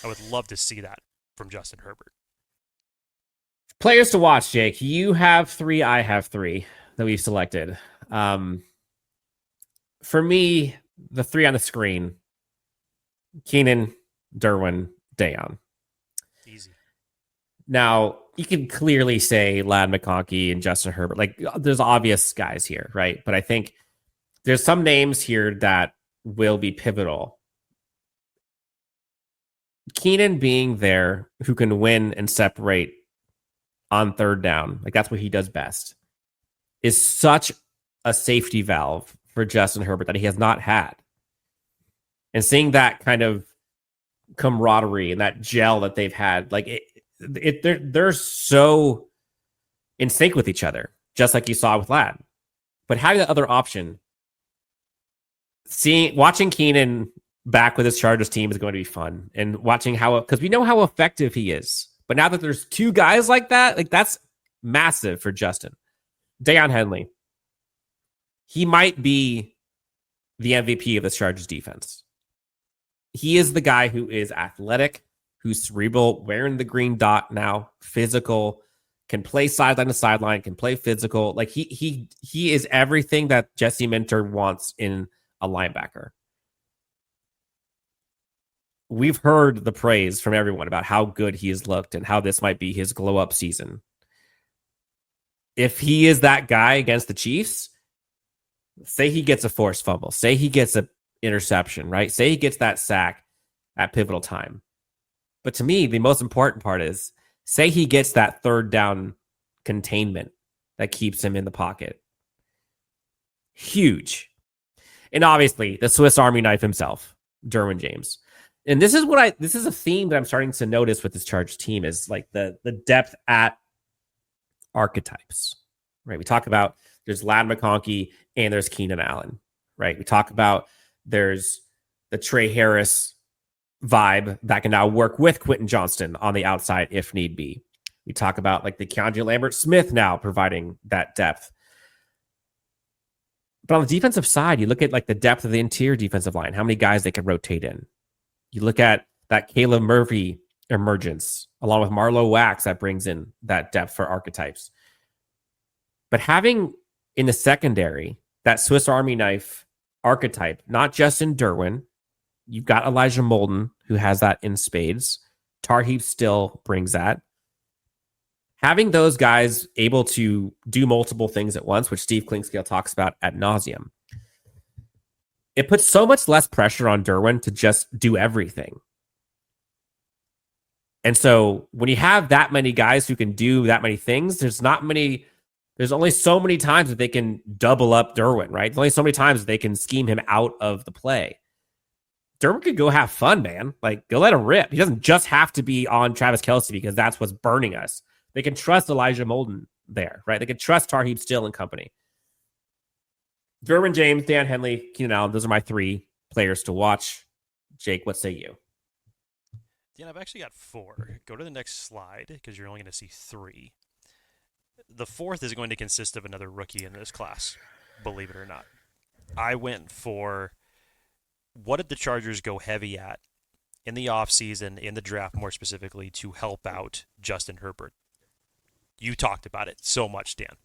I would love to see that from Justin Herbert. Players to watch, Jake. You have 3, I have 3 that we've selected. For me, the 3 on the screen: Keenan, Derwin, Dayon. Easy. Now, you can clearly say Lad McConkey and Justin Herbert. Like, there's obvious guys here, right? But I think there's some names here that will be pivotal. Keenan being there, who can win and separate on third down, like that's what he does best, is such a safety valve for Justin Herbert that he has not had. And seeing that kind of camaraderie and that gel that they've had, like they're so in sync with each other, just like you saw with Lad. But having the other option, watching Keenan back with his Chargers team is going to be fun, and watching because we know how effective he is. But now that there's 2 guys like that, like that's massive for Justin. Deion Henley, he might be the MVP of the Chargers defense. He is the guy who is athletic, who's cerebral, wearing the green dot now, physical, can play sideline to sideline, can play physical. Like he is everything that Jesse Minter wants in a linebacker. We've heard the praise from everyone about how good he has looked and how this might be his glow up season. If he is that guy against the Chiefs, say he gets a forced fumble, say he gets an interception, right? Say he gets that sack at pivotal time. But to me, the most important part is, say he gets that third down containment that keeps him in the pocket. Huge. And obviously, the Swiss Army knife himself, Derwin James. And this is a theme that I'm starting to notice with this Chargers team, is like the depth at archetypes, right? We talk about there's Lad McConkey and there's Keenan Allen, right? We talk about there's the Trey Harris vibe that can now work with Quentin Johnston on the outside if need be. We talk about like the Keandre Lambert-Smith now providing that depth. But on the defensive side, you look at like the depth of the interior defensive line, how many guys they can rotate in. You look at that Caleb Murphy emergence, along with Marlo Wax, that brings in that depth for archetypes. But having in the secondary that Swiss Army knife archetype, not just in Derwin, you've got Elijah Molden, who has that in spades. Tarheeb still brings that. Having those guys able to do multiple things at once, which Steve Klingscale talks about ad nauseum, it puts so much less pressure on Derwin to just do everything. And so when you have that many guys who can do that many things, there's only so many times that they can double up Derwin, right? There's only so many times that they can scheme him out of the play. Derwin could go have fun, man. Like, go let him rip. He doesn't just have to be on Travis Kelce because that's what's burning us. They can trust Elijah Molden there, right? They can trust Tarheeb Still and company. Derwin James, Dan Henley, Keenan Allen, those are my 3 players to watch. Jake, what say you? Dan, I've actually got 4. Go to the next slide because you're only going to see 3. The 4th is going to consist of another rookie in this class, believe it or not. I went for, what did the Chargers go heavy at in the offseason, in the draft more specifically, to help out Justin Herbert? You talked about it so much, Dan.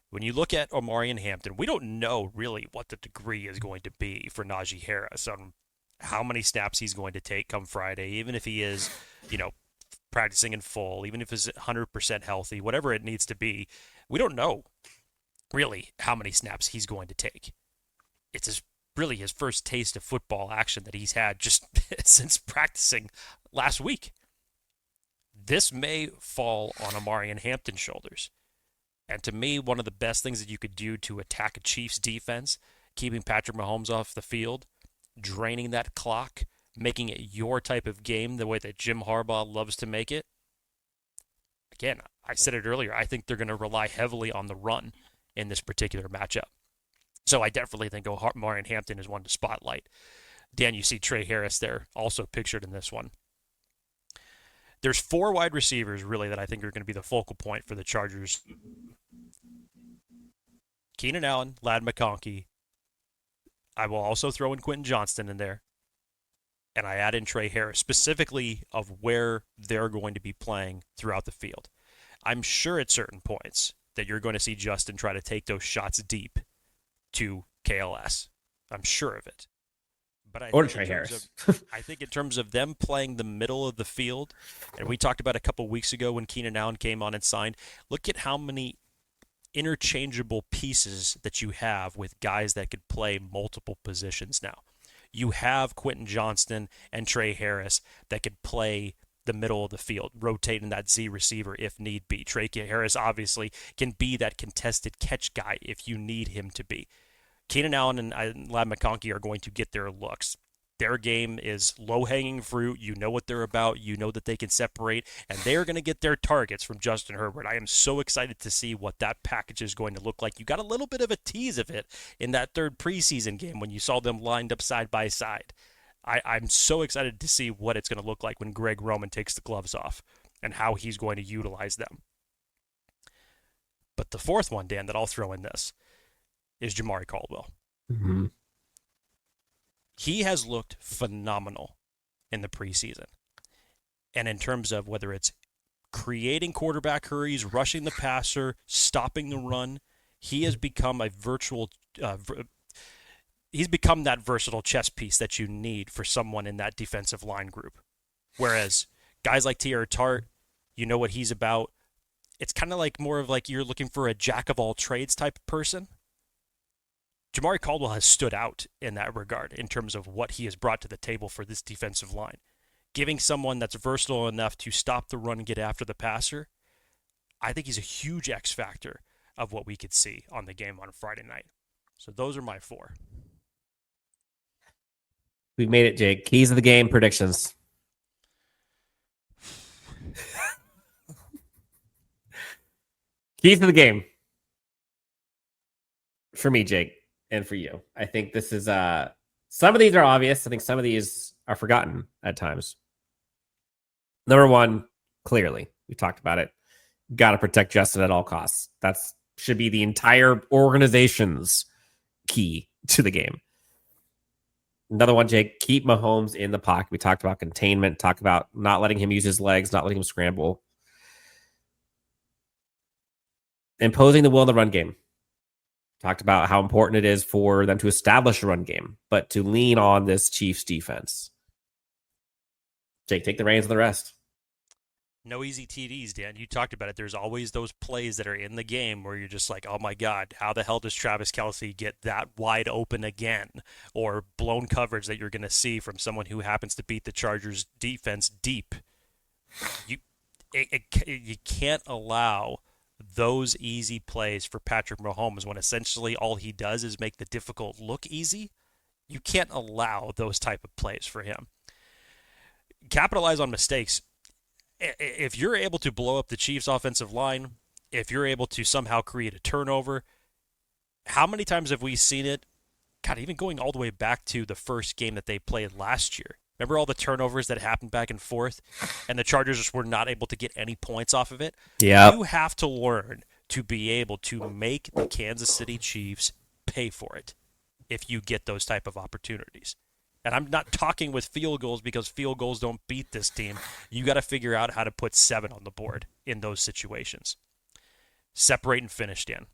When you look at Omarion Hampton, we don't know really what the degree is going to be for Najee Harris on how many snaps he's going to take come Friday, even if he is, practicing in full, even if he's 100% healthy, whatever it needs to be. We don't know really how many snaps he's going to take. It's really his first taste of football action that he's had just since practicing last week. this may fall on Omarion Hampton's shoulders. And to me, one of the best things that you could do to attack a Chiefs defense, keeping Patrick Mahomes off the field, draining that clock, making it your type of game the way that Jim Harbaugh loves to make it. Again, I said it earlier, I think they're going to rely heavily on the run in this particular matchup. So I definitely think Omarion Hampton is one to spotlight. Dan, you see Trey Harris there, also pictured in this one. There's 4 wide receivers, really, that I think are going to be the focal point for the Chargers. Keenan Allen, Ladd McConkey. I will also throw in Quentin Johnston in there. And I add in Trey Harris, specifically of where they're going to be playing throughout the field. I'm sure at certain points that you're going to see Justin try to take those shots deep to KLS. I'm sure of it. But I or Trey Harris. I think in terms of them playing the middle of the field, and we talked about a couple weeks ago when Keenan Allen came on and signed, look at how many interchangeable pieces that you have with guys that could play multiple positions now. You have Quentin Johnston and Trey Harris that could play the middle of the field, rotating that Z receiver if need be. Trey Harris obviously can be that contested catch guy if you need him to be. Keenan Allen and Ladd McConkey are going to get their looks. Their game is low-hanging fruit. You know what they're about. You know that they can separate, and they're going to get their targets from Justin Herbert. I am so excited to see what that package is going to look like. You got a little bit of a tease of it in that third preseason game when you saw them lined up side by side. I'm so excited to see what it's going to look like when Greg Roman takes the gloves off and how he's going to utilize them. But the fourth one, Dan, that I'll throw in this is Jamari Caldwell. Mm-hmm. He has looked phenomenal in the preseason. And in terms of whether it's creating quarterback hurries, rushing the passer, stopping the run, he has become he's become that versatile chess piece that you need for someone in that defensive line group. Whereas guys like T.R. Tart, you know what he's about. It's kind of like more of like you're looking for a jack of all trades type of person. Jamari Caldwell has stood out in that regard in terms of what he has brought to the table for this defensive line. Giving someone that's versatile enough to stop the run and get after the passer, I think he's a huge X factor of what we could see on the game on Friday night. So those are my 4. We made it, Jake. Keys of the game, predictions. Keys of the game. For me, Jake, and for you. I think this is some of these are obvious. I think some of these are forgotten at times. Number 1, clearly, we talked about it. Got to protect Justin at all costs. That should be the entire organization's key to the game. Another one, Jake, keep Mahomes in the pocket. We talked about containment, talked about not letting him use his legs, not letting him scramble. Imposing the will in the run game. Talked about how important it is for them to establish a run game, but to lean on this Chiefs defense. Jake, take the reins of the rest. No easy TDs, Dan. You talked about it. There's always those plays that are in the game where you're just like, oh my God, how the hell does Travis Kelce get that wide open again? Or blown coverage that you're going to see from someone who happens to beat the Chargers defense deep. You can't allow those easy plays for Patrick Mahomes when essentially all he does is make the difficult look easy. You can't allow those type of plays for him. Capitalize on mistakes. If you're able to blow up the Chiefs' offensive line, if you're able to somehow create a turnover, how many times have we seen it? God, even going all the way back to the first game that they played last year. Remember all the turnovers that happened back and forth, and the Chargers just were not able to get any points off of it? Yeah. You have to learn to be able to make the Kansas City Chiefs pay for it if you get those type of opportunities. And I'm not talking with field goals because field goals don't beat this team. You got to figure out how to put 7 on the board in those situations. Separate and finish, Dan.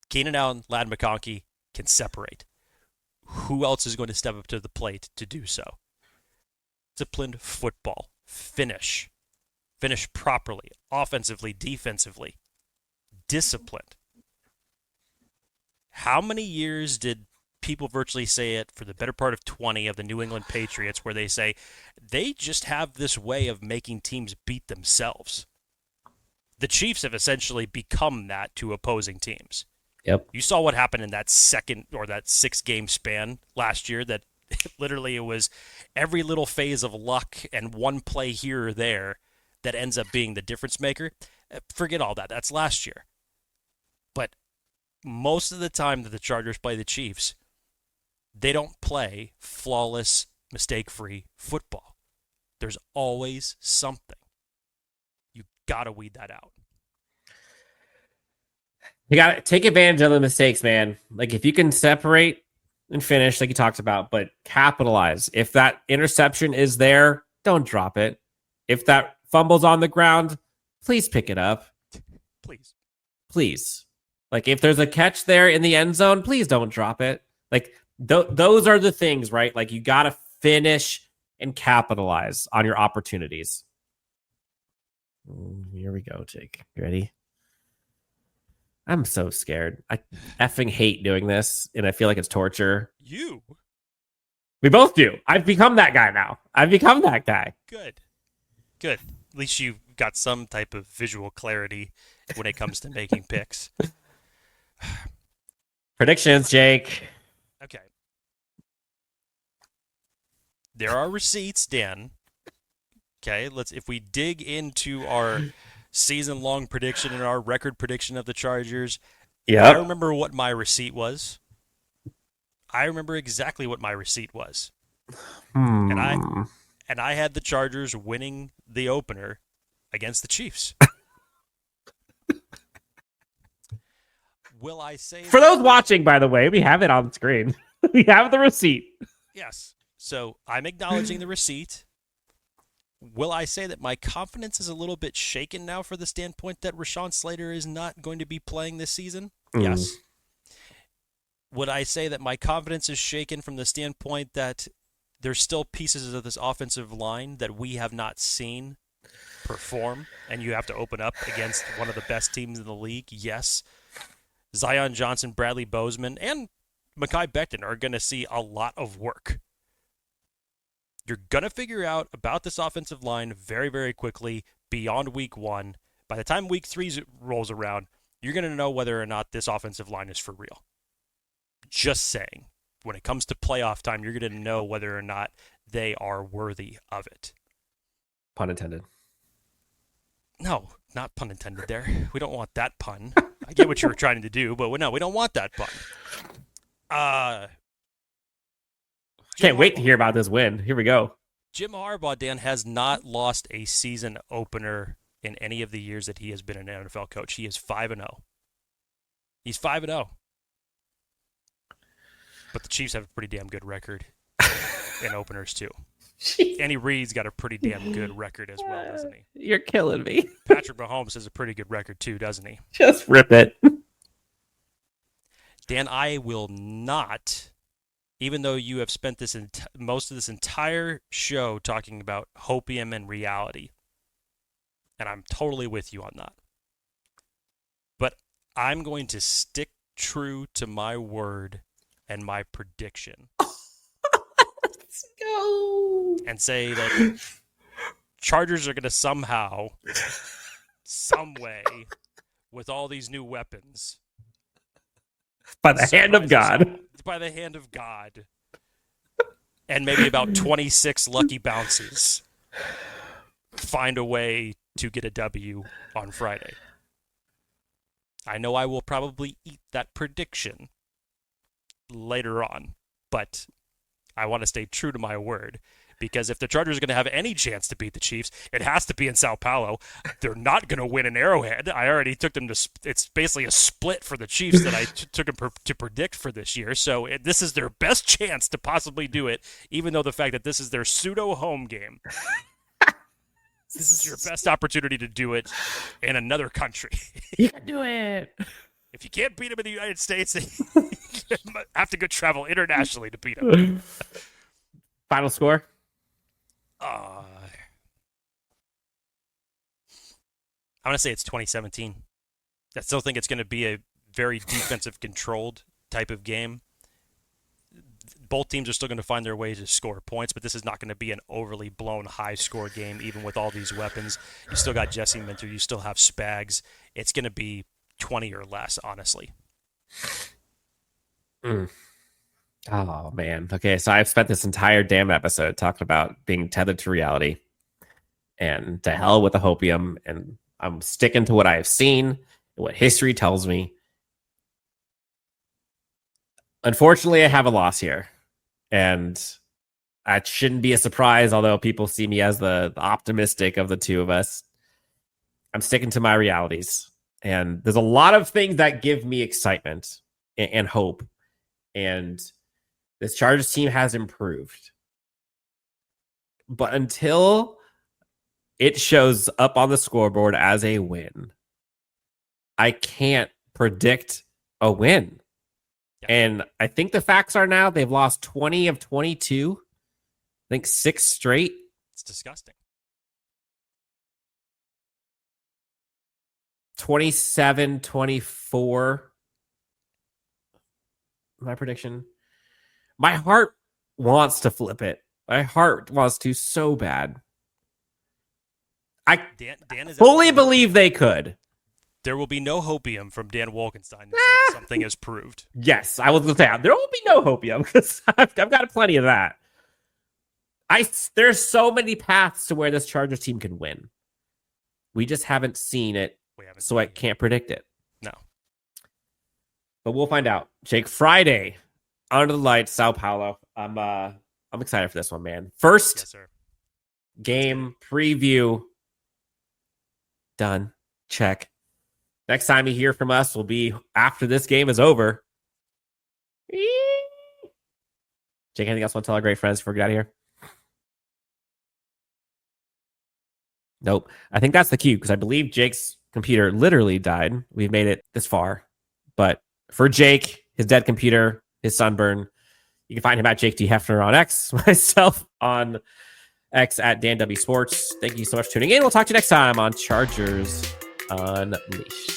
Keenan Allen, Ladd McConkey can separate. Who else is going to step up to the plate to do so? Disciplined football. Finish. Finish properly. Offensively, defensively. Disciplined. How many years did people virtually say it for the better part of 20 of the New England Patriots, where they say they just have this way of making teams beat themselves. The Chiefs have essentially become that to opposing teams. Yep. You saw what happened in that 6-game span last year, that literally it was every little phase of luck and one play here or there that ends up being the difference maker. Forget all that. That's last year. But most of the time that the Chargers play the Chiefs, they don't play flawless, mistake-free football. There's always something. You got to weed that out. You got to take advantage of the mistakes, man. Like, if you can separate and finish, like you talked about, but capitalize. If that interception is there, don't drop it. If that fumble's on the ground, please pick it up. Please. Like, if there's a catch there in the end zone, please don't drop it. Like, those are the things, right? Like, you got to finish and capitalize on your opportunities. Here we go, Jake. You ready? I'm so scared. I effing hate doing this, and I feel like it's torture. We both do. I've become that guy now. Good. At least you've got some type of visual clarity when it comes to making picks. Predictions, Jake. Okay. There are receipts, Dan. Okay, if we dig into our season-long prediction and our record prediction of the Chargers, I remember what my receipt was. I remember exactly what my receipt was. And I had the Chargers winning the opener against the Chiefs. Will I say... For those watching, by the way, we have it on screen. We have the receipt. Yes. So I'm acknowledging the receipt. Will I say that my confidence is a little bit shaken now for the standpoint that Rashawn Slater is not going to be playing this season? Yes. Would I say that my confidence is shaken from the standpoint that there's still pieces of this offensive line that we have not seen perform, and you have to open up against one of the best teams in the league? Yes. Zion Johnson, Bradley Bozeman, and Mekhi Becton are going to see a lot of work. You're going to figure out about this offensive line very, very quickly beyond week 1. By the time week 3 rolls around, you're going to know whether or not this offensive line is for real. Just saying. When it comes to playoff time, you're going to know whether or not they are worthy of it. Pun intended. No, not pun intended there. We don't want that pun. I get what you were trying to do, but no, we don't want that pun. Can't wait to hear about this win. Here we go. Jim Harbaugh, Dan, has not lost a season opener in any of the years that he has been an NFL coach. He is 5-0. He's 5-0. But the Chiefs have a pretty damn good record in openers, too. Andy Reid's got a pretty damn good record as well, doesn't he? You're killing me. Patrick Mahomes has a pretty good record, too, doesn't he? Just rip it. Dan, I will not... Even though you have spent most of this entire show talking about hopium and reality, and I'm totally with you on that, but I'm going to stick true to my word and my prediction. Let's go. And say that Chargers are going to somehow, some way, with all these new weapons, by the hand of God. By the hand of God. And maybe about 26 lucky bounces. Find a way to get a W on Friday. I know I will probably eat that prediction later on, but I want to stay true to my word. Because if the Chargers are going to have any chance to beat the Chiefs, it has to be in Sao Paulo. They're not going to win in Arrowhead. I already took them to – it's basically a split for the Chiefs that I took them to predict for this year. So this is their best chance to possibly do it, even though the fact that this is their pseudo-home game. This is your best opportunity to do it in another country. You can do it. If you can't beat them in the United States, you have to go travel internationally to beat them. Final score? I'm going to say it's 2017. I still think it's going to be a very defensive controlled type of game. both teams are still going to find their way to score points, but this is not going to be an overly blown high-score game, even with all these weapons. You still got Jesse Minter. You still have Spags. It's going to be 20 or less, honestly. Oh, man. Okay, so I've spent this entire damn episode talking about being tethered to reality. And to hell with the hopium. And I'm sticking to what I have seen, what history tells me. Unfortunately, I have a loss here. And that shouldn't be a surprise, although people see me as the optimistic of the two of us. I'm sticking to my realities. And there's a lot of things that give me excitement and hope. And this Chargers team has improved. But until it shows up on the scoreboard as a win, I can't predict a win. Yeah. And I think the facts are now they've lost 20 of 22. I think 6 straight. It's disgusting. 27-24. My prediction. My heart wants to flip it. My heart wants to so bad. I Dan is fully believe they could. There will be no hopium from Dan Wolkenstein until something is proved. Yes, I was going to say there will be no hopium because I've got plenty of that. There's so many paths to where this Chargers team can win. We just haven't seen it, so I can't predict it. No. But we'll find out. Jake, Friday, Under the Lights, Sao Paulo. I'm excited for this one, man. First game preview done. Check. Next time you hear from us will be after this game is over. Jake, anything else you want to tell our great friends before we get out of here? Nope. I think that's the cue because I believe Jake's computer literally died. We've made it this far. But for Jake, his dead computer, his sunburn, you can find him at Jake D. Hefner on X, myself on X at Dan W Sports. Thank you so much for tuning in. We'll talk to you next time on Chargers Unleashed.